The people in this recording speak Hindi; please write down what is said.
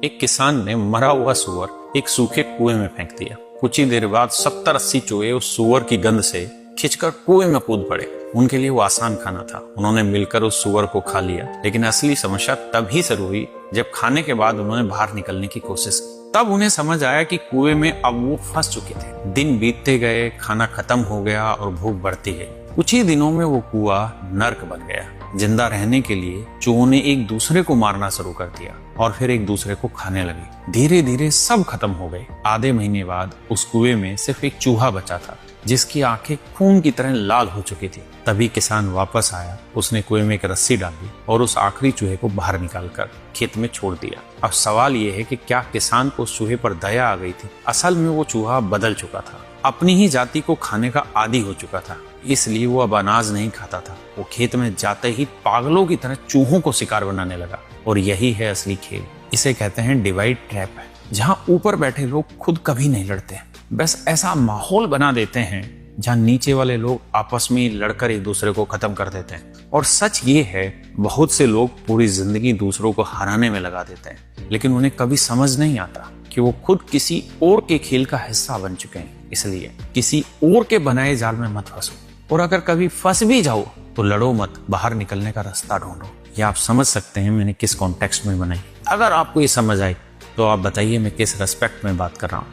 एक किसान ने मरा हुआ सूअर एक सूखे कुएं में फेंक दिया। कुछ ही देर बाद 70-80 चूहे उस सूअर की गंध से खिंचकर कुएं में कूद पड़े। उनके लिए वो आसान खाना था, उन्होंने मिलकर उस सूअर को खा लिया। लेकिन असली समस्या तभी शुरू हुई जब खाने के बाद उन्होंने बाहर निकलने की कोशिश की। तब उन्हें समझ आया कि कुएं में अब वो फंस चुके थे। दिन बीतते गए, खाना खत्म हो गया और भूख बढ़ती गई। कुछ ही दिनों में वो कुआं नर्क बन गया। जिंदा रहने के लिए चूहों ने एक दूसरे को मारना शुरू कर दिया और फिर एक दूसरे को खाने लगे। धीरे धीरे सब खत्म हो गए। आधे महीने बाद उस कुएं में सिर्फ एक चूहा बचा था, जिसकी आंखें खून की तरह लाल हो चुकी थी। तभी किसान वापस आया। उसने कुएं में एक रस्सी डाली और उस आखिरी चूहे को बाहर निकालकर खेत में छोड़ दिया। अब सवाल यह है कि क्या किसान को उस चूहे पर दया आ गई थी? असल में वो चूहा बदल चुका था, अपनी ही जाति को खाने का आदी हो चुका था। इसलिए वो अब अनाज नहीं खाता था। वो खेत में जाते ही पागलों की तरह चूहों को शिकार बनाने लगा। और यही है असली खेल। इसे कहते हैं डिवाइड ट्रैप, जहां ऊपर बैठे लोग खुद कभी नहीं लड़ते, बस ऐसा माहौल बना देते हैं जहां नीचे वाले लोग आपस में लड़कर एक दूसरे को खत्म कर देते हैं। और सच ये है, बहुत से लोग पूरी जिंदगी दूसरों को हराने में लगा देते हैं, लेकिन उन्हें कभी समझ नहीं आता कि वो खुद किसी और के खेल का हिस्सा बन चुके हैं। इसलिए किसी और के बनाए जाल में मत फंसो, और अगर कभी फंस भी जाओ तो लड़ो मत, बाहर निकलने का रास्ता ढूंढो। ये आप समझ सकते हैं मैंने किस कॉन्टेक्स्ट में बनाई। अगर आपको ये समझ आई तो आप बताइए मैं किस रेस्पेक्ट में बात कर रहा हूँ।